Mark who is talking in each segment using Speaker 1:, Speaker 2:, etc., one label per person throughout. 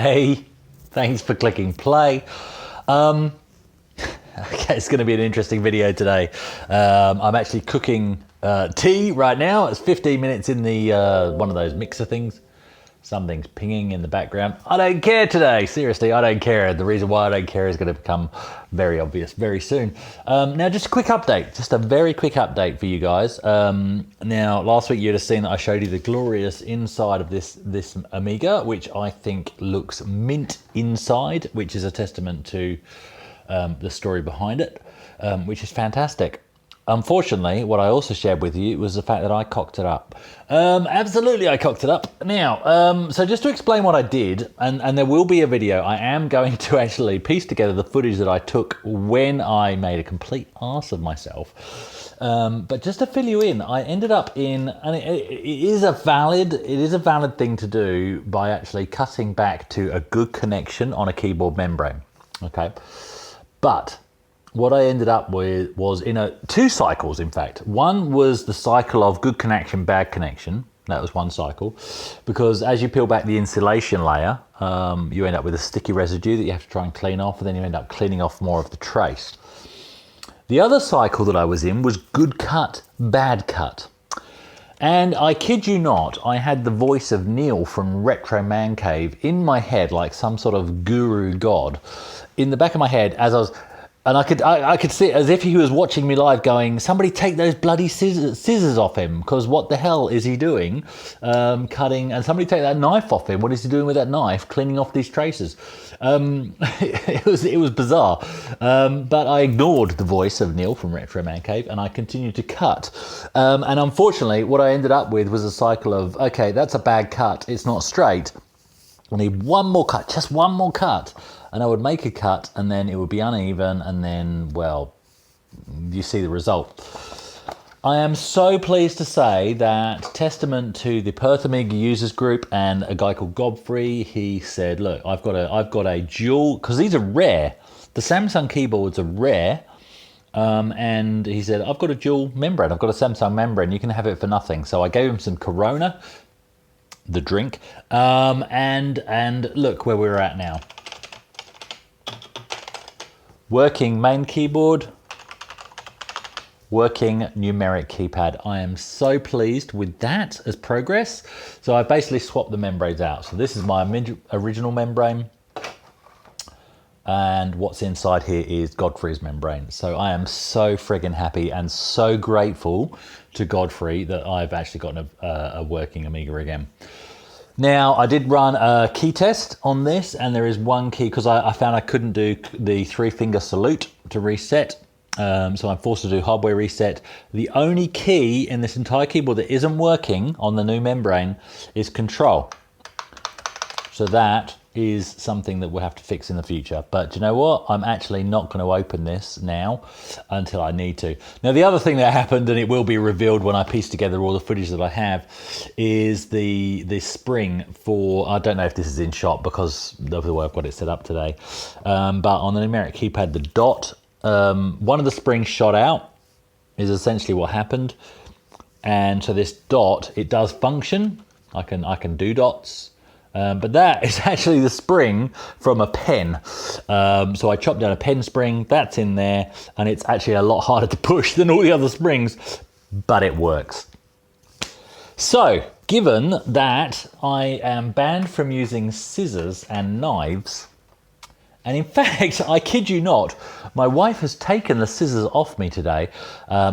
Speaker 1: Hey, thanks for clicking play. Okay, it's going to be an interesting video today. I'm actually cooking tea right now. It's 15 minutes in the one of those mixer things. Something's pinging in the background. I don't care today. Seriously, I don't care. The reason why I don't care is going to become very obvious very soon. Now, just a quick update. Just a very quick update for you guys. Now, last week you'd have seen that I showed you the glorious inside of this Amiga, which I think looks mint inside, which is a testament to the story behind it, which is fantastic. Unfortunately, what I also shared with you was the fact that I cocked it up. Absolutely, I cocked it up. Now, so just to explain what I did, and there will be a video, I am going to actually piece together the footage that I took when I made a complete arse of myself. But just to fill you in, I ended up in, and it is a valid thing to do by actually cutting back to a good connection on a keyboard membrane. Okay, but what I ended up with was two cycles, in fact. One was the cycle of good connection, bad connection. That was one cycle. Because as you peel back the insulation layer, you end up with a sticky residue that you have to try and clean off, and then you end up cleaning off more of the trace. The other cycle that I was in was good cut, bad cut. And I kid you not, I had the voice of Neil from Retro Man Cave in my head, like some sort of guru god, in the back of my head as I was. And I could see it as if he was watching me live going, somebody take those bloody scissors off him, because what the hell is he doing cutting, and somebody take that knife off him, what is he doing with that knife, cleaning off these traces? It was bizarre, but I ignored the voice of Neil from Retro Man Cave and I continued to cut. And unfortunately, what I ended up with was a cycle of, okay, that's a bad cut, it's not straight, I need one more cut, just one more cut. And I would make a cut and then it would be uneven and then, well, you see the result. I am so pleased to say that, testament to the Perth Amiga users group and a guy called Godfrey, he said, look, I've got a dual, because these are rare. The Samsung keyboards are rare. And he said, I've got a dual membrane. I've got a Samsung membrane. You can have it for nothing. So I gave him some Corona, the drink, and look where we're at now. Working main keyboard, working numeric keypad. I am so pleased with that as progress. So I basically swapped the membranes out. So this is my original membrane, and what's inside here is Godfrey's membrane. So I am so friggin' happy and so grateful to Godfrey that I've actually gotten a working Amiga again. Now, I did run a key test on this, and there is one key, because I found I couldn't do the 3-finger salute to reset, so I'm forced to do hardware reset. The only key in this entire keyboard that isn't working on the new membrane is control. So that is something that we'll have to fix in the future. But you know what? I'm actually not going to open this now until I need to. Now, the other thing that happened, and it will be revealed when I piece together all the footage that I have, is the spring for, I don't know if this is in shot because of the way I've got it set up today, but on the numeric keypad, the dot, one of the springs shot out is essentially what happened. And so this dot, it does function. I can do dots. But that is actually the spring from a pen. So I chopped down a pen spring, that's in there, and it's actually a lot harder to push than all the other springs, but it works. So, given that I am banned from using scissors and knives, and in fact, I kid you not, my wife has taken the scissors off me today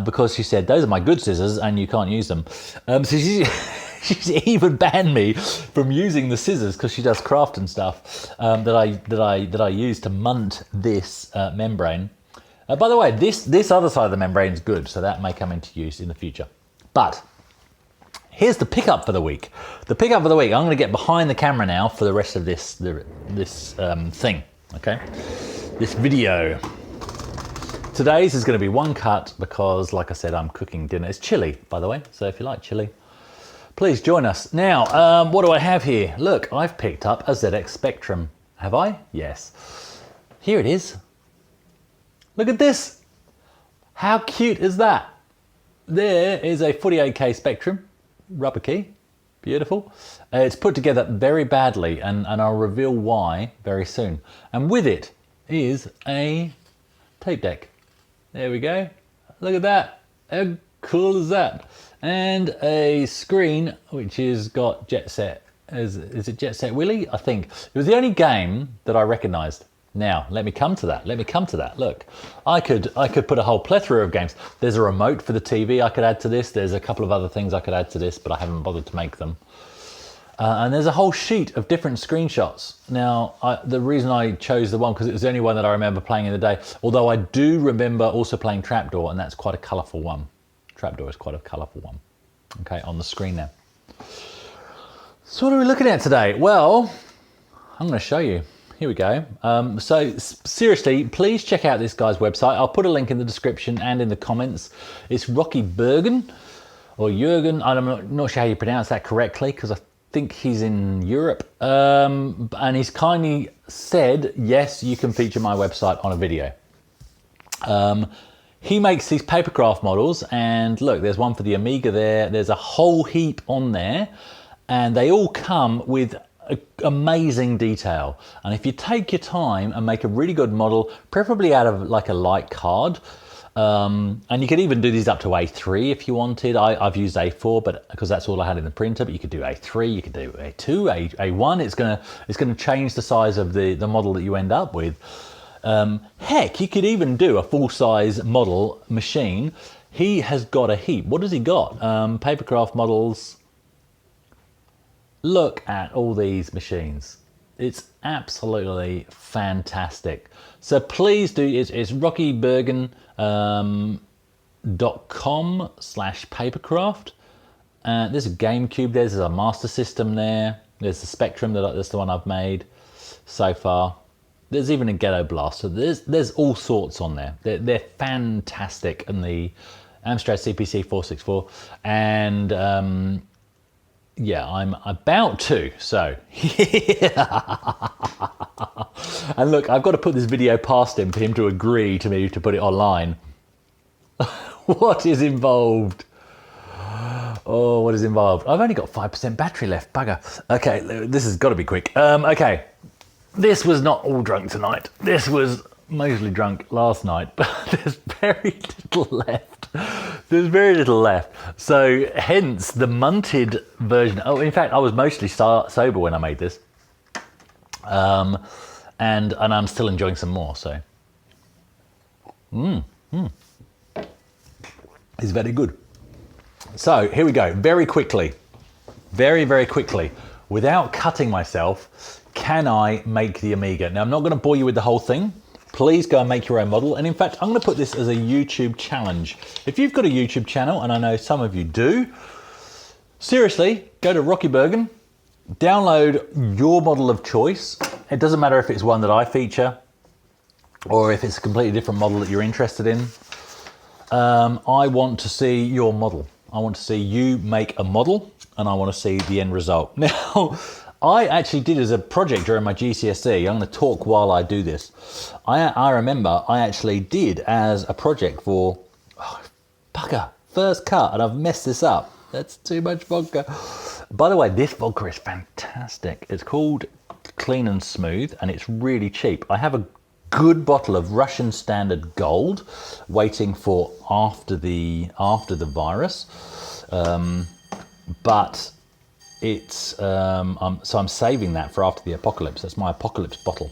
Speaker 1: because she said, those are my good scissors and you can't use them. So she's even banned me from using the scissors, because she does craft and stuff that I use to munt this membrane. By the way, this other side of the membrane is good, so that may come into use in the future. But here's the pickup for the week. The pickup for the week. I'm going to get behind the camera now for the rest of this thing. Okay, this video. Today's is going to be one cut because, like I said, I'm cooking dinner. It's chilly, by the way, so if you like chili, please join us. Now, what do I have here? Look, I've picked up a ZX Spectrum. Have I? Yes. Here it is. Look at this. How cute is that? There is a 48K Spectrum, rubber key. Beautiful. It's put together very badly, and I'll reveal why very soon. And with it is a tape deck. There we go. Look at that. How cool is that? And a screen which has got Jet Set. Is it Jet Set Willy? I think. It was the only game that I recognised. Now, let me come to that. Look, I could put a whole plethora of games. There's a remote for the TV I could add to this. There's a couple of other things I could add to this, but I haven't bothered to make them. And there's a whole sheet of different screenshots. Now, the reason I chose the one, because it was the only one that I remember playing in the day, although I do remember also playing Trapdoor, and that's quite a colourful one. Trapdoor is quite a colourful one. Okay, on the screen now. So what are we looking at today? Well, I'm going to show you. Here we go. So seriously, please check out this guy's website. I'll put a link in the description and in the comments. It's Rocky Bergen, or Jürgen. I'm not sure how you pronounce that correctly, because I think he's in Europe. And he's kindly said, yes, you can feature my website on a video. He makes these papercraft models, and look, there's one for the Amiga there. There's a whole heap on there, and they all come with amazing detail. And if you take your time and make a really good model, preferably out of like a light card, and you could even do these up to A3 if you wanted. I've used A4, but because that's all I had in the printer. But you could do A3, you could do A2, A1. It's gonna change the size of the model that you end up with. Heck, you could even do a full-size model machine. He has got a heap. What has he got? Papercraft models. Look at all these machines. It's absolutely fantastic. So please do, it's rockybergen.com/papercraft. There's a GameCube, there's a Master System there. There's the Spectrum, that's the one I've made so far. There's even a Ghetto Blaster. There's all sorts on there. They're fantastic. And the Amstrad CPC 464. And yeah, I'm about to, so. And look, I've got to put this video past him for him to agree to me to put it online. What is involved? Oh, what is involved? I've only got 5% battery left, bugger. Okay, this has got to be quick. Okay, this was not all drunk tonight. This was mostly drunk last night, but there's very little left. There's very little left. So hence the munted version. Oh, in fact, I was mostly sober when I made this. And I'm still enjoying some more, so. It's very good. So here we go, very quickly, very quickly, without cutting myself, can I make the Amiga? Now, I'm not gonna bore you with the whole thing. Please go and make your own model. And in fact, I'm gonna put this as a YouTube challenge. If you've got a YouTube channel, and I know some of you do, seriously, go to Rocky Bergen, download your model of choice. It doesn't matter if it's one that I feature or if it's a completely different model that you're interested in. I want to see your model. I want to see you make a model, and I want to see the end result. Now, I actually did as a project during my GCSE. I'm going to talk while I do this. I remember I actually did as a project for, bugger, first cut, and I've messed this up. That's too much vodka. By the way, this vodka is fantastic. It's called Clean and Smooth, and it's really cheap. I have a good bottle of Russian Standard Gold waiting for after the virus, but it's so I'm saving that for after the apocalypse. That's my apocalypse bottle.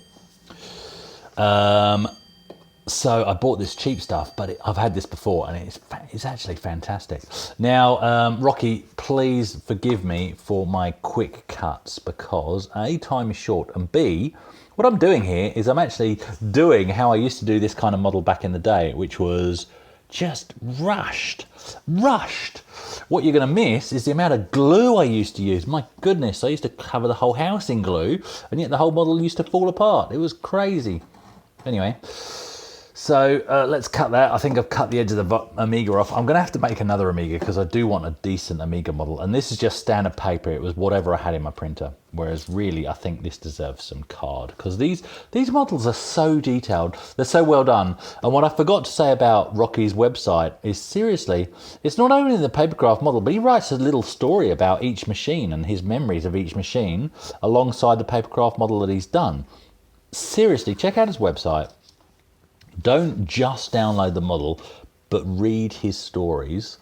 Speaker 1: So I bought this cheap stuff, but I've had this before, and it's actually fantastic. Now, Rocky, please forgive me for my quick cuts, because A, time is short, and B, what I'm doing here is I'm actually doing how I used to do this kind of model back in the day, which was just rushed. What you're gonna miss is the amount of glue I used to use. My goodness, I used to cover the whole house in glue, and yet the whole model used to fall apart. It was crazy. Anyway, So let's cut that. I think I've cut the edge of the Amiga off. I'm going to have to make another Amiga because I do want a decent Amiga model. And this is just standard paper. It was whatever I had in my printer. Whereas really, I think this deserves some card because these models are so detailed. They're so well done. And what I forgot to say about Rocky's website is seriously, it's not only the papercraft model, but he writes a little story about each machine and his memories of each machine alongside the papercraft model that he's done. Seriously, check out his website. Don't just download the model, but read his stories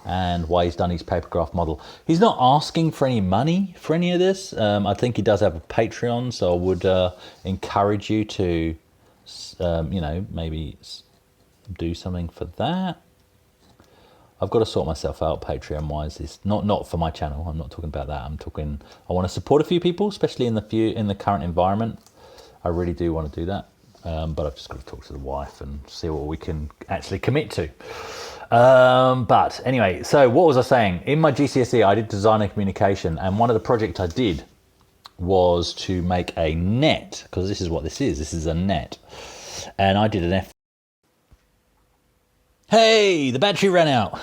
Speaker 1: and why he's done his papercraft model. He's not asking for any money for any of this. I think he does have a Patreon, so I would encourage you to, you know, maybe do something for that. I've got to sort myself out Patreon-wise. It's not for my channel. I'm not talking about that. I'm talking. I want to support a few people, especially in the current environment. I really do want to do that. But I've just got to talk to the wife and see what we can actually commit to. But anyway, so what was I saying? In my GCSE, I did design and communication, and one of the projects I did was to make a net, because this is what this is. This is a net. And I did an Hey, the battery ran out.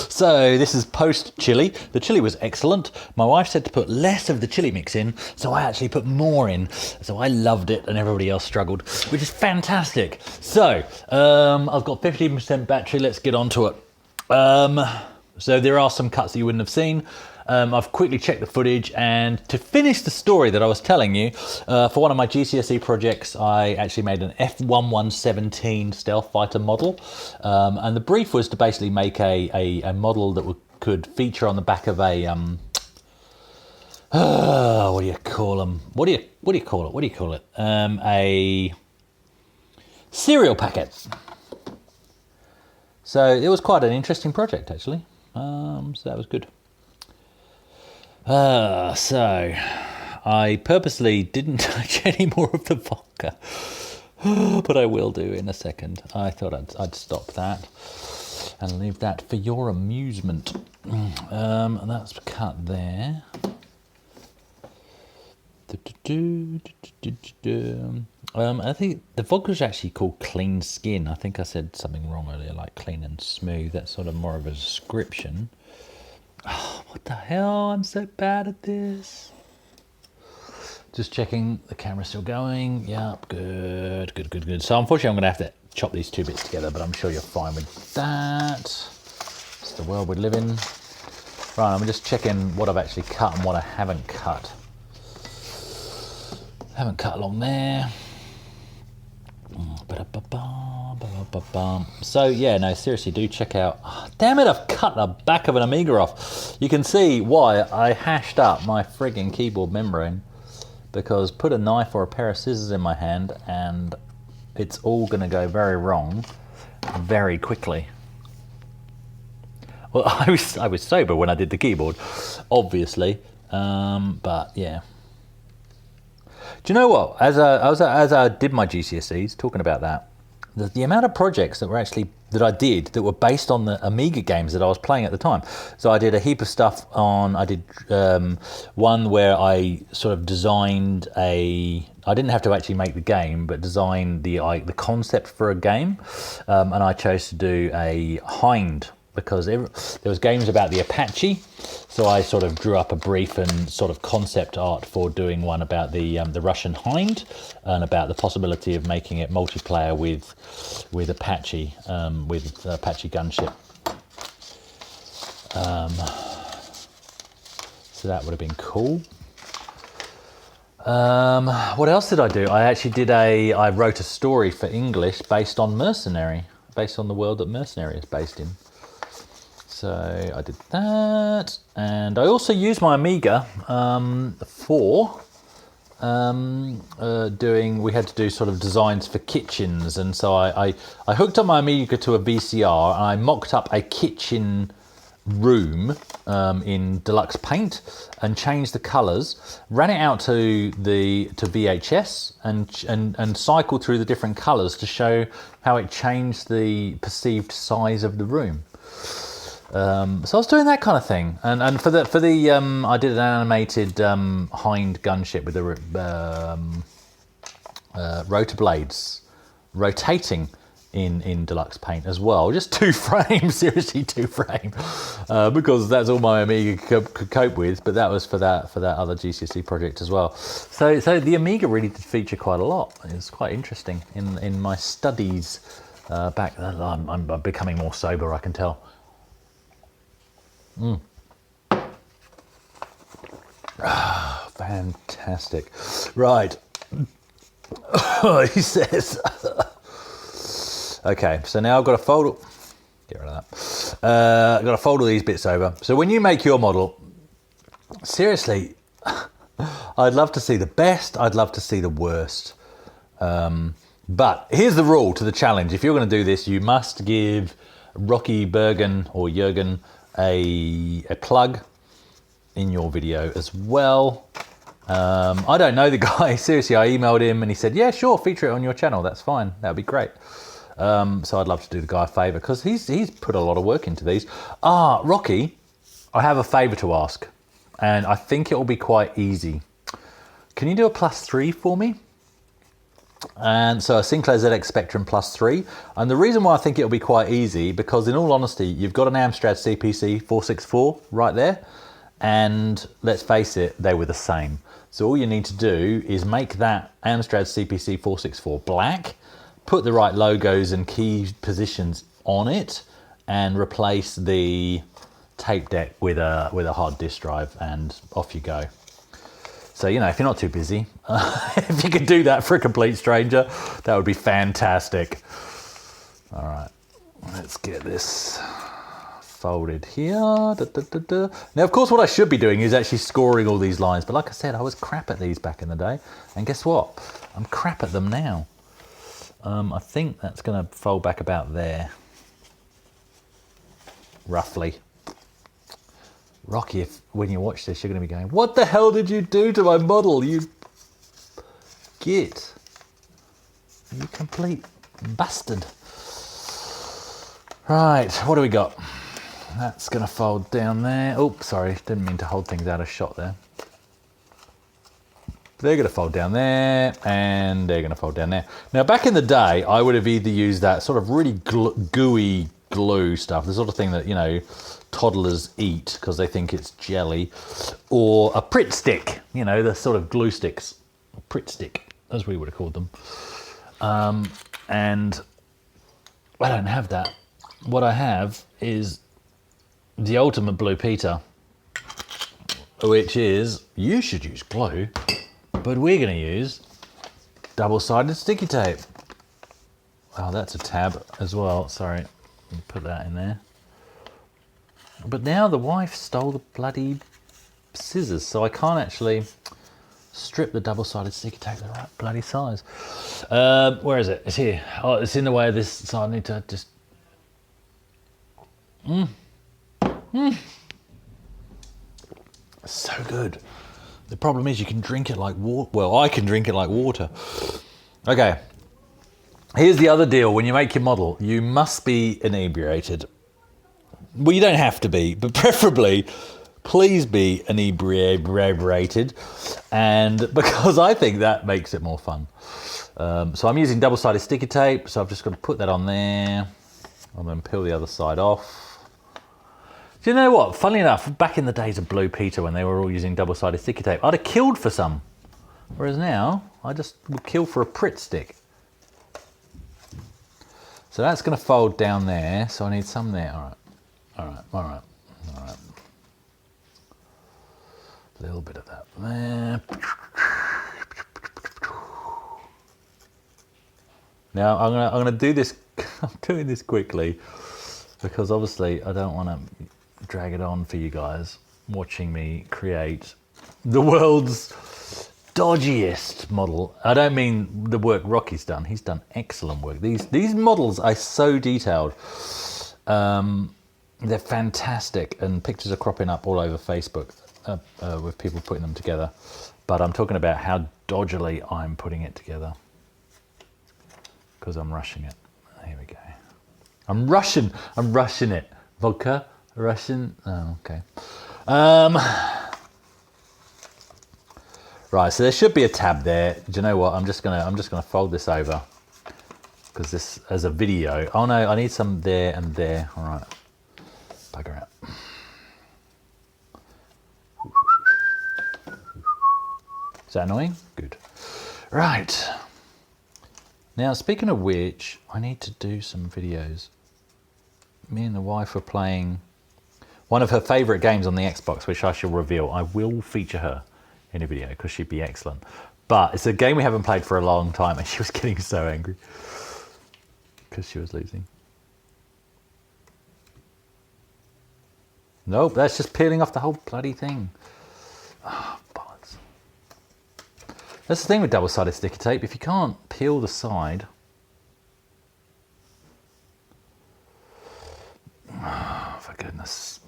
Speaker 1: So this is post chili. The chili was excellent. My wife said to put less of the chili mix in, so I actually put more in. So I loved it and everybody else struggled, which is fantastic. So I've got 15% battery. Let's get on to it. So there are some cuts that you wouldn't have seen. I've quickly checked the footage, and to finish the story that I was telling you, for one of my GCSE projects, I actually made an F-1117 stealth fighter model, and the brief was to basically make a model that could feature on the back of a what do you call them? What do you call it? A cereal packet. So it was quite an interesting project, actually. So that was good. So I purposely didn't touch any more of the vodka, but I will do in a second. I thought I'd stop that and leave that for your amusement. And that's cut there. I think the vodka is actually called Clean Skin. I think I said something wrong earlier, like clean and smooth. That's sort of more of a description. Oh, what the hell? I'm so bad at this. Just checking the camera's still going. Yep, good. So unfortunately, I'm going to have to chop these two bits together, but I'm sure you're fine with that. It's the world we live in. Right, I'm just checking what I've actually cut and what I haven't cut. Haven't cut along there. So yeah, no, seriously, do check out. Oh, damn it, I've cut the back of an Amiga off. You can see why I hashed up my frigging keyboard membrane, because put a knife or a pair of scissors in my hand and it's all going to go very wrong very quickly. Well, I was sober when I did the keyboard, obviously, but yeah. Do you know what? As I did my GCSEs, talking about that, the amount of projects that I did that were based on the Amiga games that I was playing at the time. So I did a heap of stuff on. I did one where I sort of designed I didn't have to actually make the game, but design the concept for a game, and I chose to do a Hind, because there was games about the Apache, so I sort of drew up a brief and sort of concept art for doing one about the Russian Hind, and about the possibility of making it multiplayer with Apache, with Apache gunship. So that would have been cool. What else did I do? I wrote a story for English based on Mercenary, based on the world that Mercenary is based in. So I did that, and I also used my Amiga for we had to do sort of designs for kitchens, and so I hooked up my Amiga to a VCR, and I mocked up a kitchen room in deluxe paint and changed the colours, ran it out to VHS and cycled through the different colours to show how it changed the perceived size of the room. So I was doing that kind of thing, and for the I did an animated Hind gunship with the rotor blades rotating in Deluxe Paint as well. Just 2 frames, seriously 2 frame, because that's all my Amiga could cope with. But that was for that other GCSE project as well. So the Amiga really did feature quite a lot. It was quite interesting in my studies back then. I'm becoming more sober, I can tell. Fantastic. Right. He says. Okay, so now I've got to fold. Get rid of that. I've got to fold all these bits over. So when you make your model, seriously, I'd love to see the best. I'd love to see the worst. But here's the rule to the challenge. If you're going to do this, you must give Rocky Bergen or Jürgen a plug in your video as well. I don't know the guy. Seriously, I emailed him and he said, yeah, sure, feature it on your channel. That's fine. That'd be great. So I'd love to do the guy a favour because he's put a lot of work into these. Rocky, I have a favour to ask, and I think it will be quite easy. Can you do a +3 for me? And so a Sinclair ZX Spectrum +3. And the reason why I think it'll be quite easy, because in all honesty, you've got an Amstrad CPC 464 right there. And let's face it, they were the same. So all you need to do is make that Amstrad CPC 464 black, put the right logos and key positions on it, and replace the tape deck with a hard disk drive, and off you go. So, you know, if you're not too busy, if you could do that for a complete stranger, that would be fantastic. All right, let's get this folded here. Now, of course, what I should be doing is actually scoring all these lines. But like I said, I was crap at these back in the day. And guess what? I'm crap at them now. I think that's going to fold back about there. Roughly. Rocky, if when you watch this, you're going to be going, what the hell did you do to my model? You git. You complete bastard. Right, what do we got? That's going to fold down there. Oh, sorry, didn't mean to hold things out of shot there. They're going to fold down there, and they're going to fold down there. Now, back in the day, I would have either used that sort of really gooey glue stuff, the sort of thing that, you know, toddlers eat because they think it's jelly, or a Pritt stick, you know, the sort of glue sticks. A Pritt stick, as we would have called them. And I don't have that. What I have is the ultimate Blue Peter, which is, you should use glue, but we're going to use double-sided sticky tape. Oh, that's a tab as well. Sorry, let me put that in there. But now the wife stole the bloody scissors, so I can't actually strip the double-sided sticky tape the right bloody size. Where is it? It's here. Oh, it's in the way of this, so I need to just... So good. The problem is you can drink it like water. Well, I can drink it like water. Okay. Here's the other deal. When you make your model, you must be inebriated. Well, you don't have to be, but preferably, please be inebriated. And because I think that makes it more fun. So I'm using double-sided sticky tape. So I've just got to put that on there and then peel the other side off. Do you know what? Funnily enough, back in the days of Blue Peter, when they were all using double-sided sticky tape, I'd have killed for some. Whereas now, I just would kill for a Pritt stick. So that's going to fold down there. So I need some there. All right. All right. All right. All right. A little bit of that there. Now I'm gonna do this. I'm doing this quickly because obviously I don't want to drag it on for you guys watching me create the world's dodgiest model. I don't mean the work Rocky's done. He's done excellent work. These models are so detailed. They're fantastic, and pictures are cropping up all over Facebook with people putting them together. But I'm talking about how dodgily I'm putting it together because I'm rushing it. Here we go. I'm rushing it. Vodka, Russian. Oh, okay. Right, so there should be a tab there. Do you know what? I'm just gonna fold this over because this as a video. Oh no, I need some there and there. All right, bugger out. Is that annoying? Good. Right. Now, speaking of which, I need to do some videos. Me and the wife were playing one of her favourite games on the Xbox, which I shall reveal. I will feature her in a video because she'd be excellent. But it's a game we haven't played for a long time, and she was getting so angry because she was losing. Nope, that's just peeling off the whole bloody thing. Oh, bollocks. That's the thing with double-sided sticky tape. If you can't peel the side... Oh, for goodness.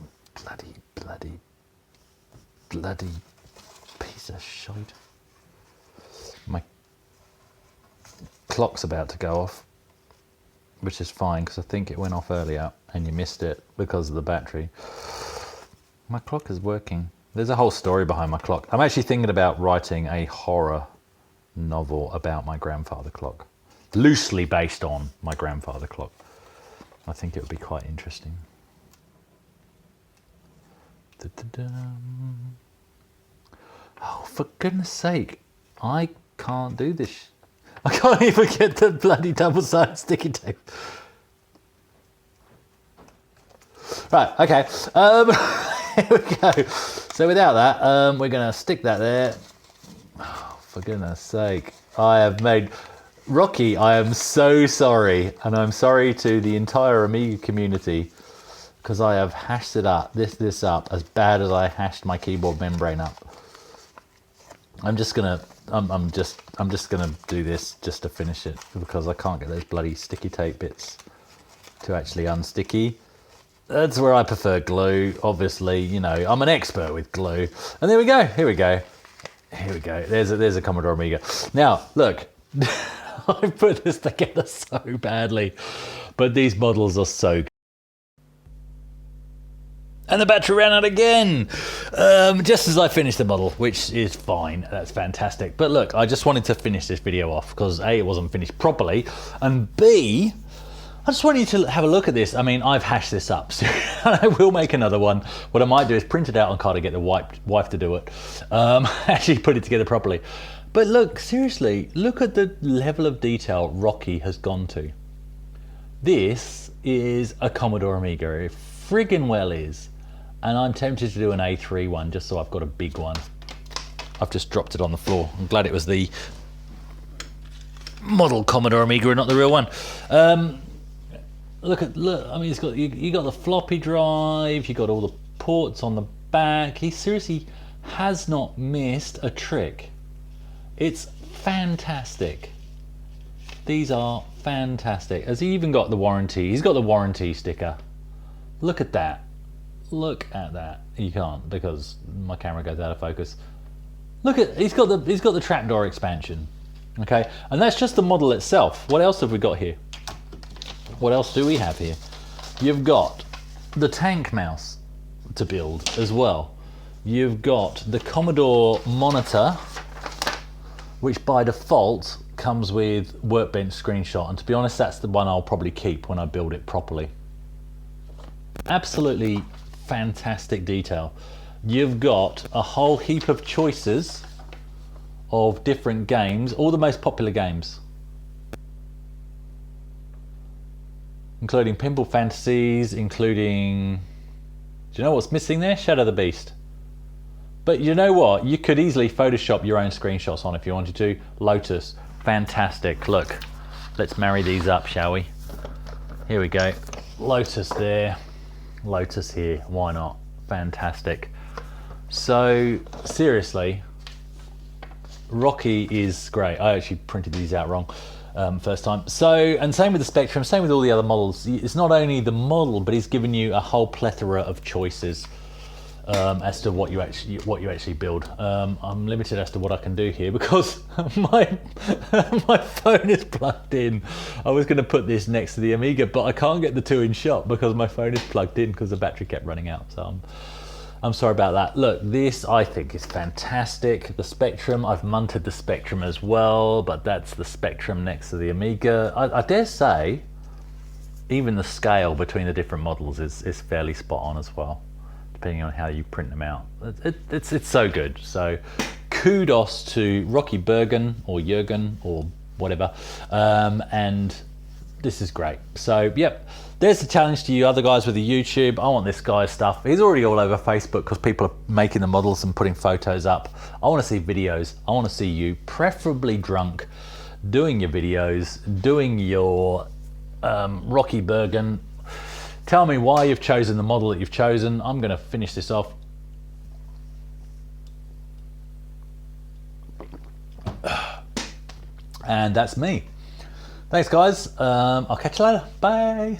Speaker 1: Bloody piece of shite. My clock's about to go off, which is fine because I think it went off earlier and you missed it because of the battery. My clock is working. There's a whole story behind my clock. I'm actually thinking about writing a horror novel about my grandfather clock, loosely based on my grandfather clock. I think it would be quite interesting. Oh, for goodness sake, I can't do this. I can't even get the bloody double-sided sticky tape. Right, okay. Here we go. So without that, we're going to stick that there. Oh, for goodness sake. I have made... Rocky, I am so sorry. And I'm sorry to the entire Amiga community because I have hashed it up, this up, as bad as I hashed my keyboard membrane up. I'm just gonna do this just to finish it because I can't get those bloody sticky tape bits to actually unsticky. That's where I prefer glue. Obviously, you know, I'm an expert with glue. And there we go. Here we go. Here we go. There's a Commodore Amiga. Now, look, I put this together so badly, but these models are so good. And the battery ran out again, just as I finished the model, which is fine. That's fantastic. But look, I just wanted to finish this video off because A, it wasn't finished properly, and B, I just want you to have a look at this. I mean, I've hashed this up, so I will make another one. What I might do is print it out on card and get the wife to do it. Actually put it together properly. But look, seriously, look at the level of detail Rocky has gone to. This is a Commodore Amiga. It friggin' well is. And I'm tempted to do an A3 one just so I've got a big one. I've just dropped it on the floor. I'm glad it was the model Commodore Amiga and not the real one. Look, I mean, it's got you got the floppy drive, you got all the ports on the back. He seriously has not missed a trick. It's fantastic. These are fantastic. Has he even got the warranty? He's got the warranty sticker. Look at that. Look at that. You can't because my camera goes out of focus. Look at he's got the trapdoor expansion. Okay, and that's just the model itself. What else have we got here? What else do we have here? You've got the tank mouse to build as well. You've got the Commodore monitor, which by default comes with Workbench screenshot, and to be honest, that's the one I'll probably keep when I build it properly. Absolutely fantastic detail. You've got a whole heap of choices of different games, all the most popular games, including Pinball Fantasies, including, do you know what's missing there? Shadow the Beast. But you know what? You could easily Photoshop your own screenshots on if you wanted to. Lotus, fantastic. Look, let's marry these up, shall we? Here we go. Lotus there. Lotus here, why not? Fantastic. So seriously, Rocky is great. I actually printed these out wrong first time. So, and same with the Spectrum, same with all the other models. It's not only the model, but he's given you a whole plethora of choices as to what you actually build. I'm limited as to what I can do here because my phone is plugged in. I was going to put this next to the Amiga, but I can't get the two in shot because my phone is plugged in because the battery kept running out. So I'm sorry about that. Look, this I think is fantastic. The Spectrum, I've munted the Spectrum as well, but that's the Spectrum next to the Amiga. I dare say, even the scale between the different models is fairly spot on as well, depending on how you print them out. It's so good. So kudos to Rocky Bergen or Jürgen or whatever, and this is great. So yep, there's the challenge to you other guys with the YouTube. I want this guy's stuff. He's already all over Facebook because people are making the models and putting photos up. I want to see videos. I want to see you, preferably drunk, doing your videos, doing your Rocky Bergen. Tell me why you've chosen the model that you've chosen. I'm going to finish this off. And that's me. Thanks guys. I'll catch you later. Bye.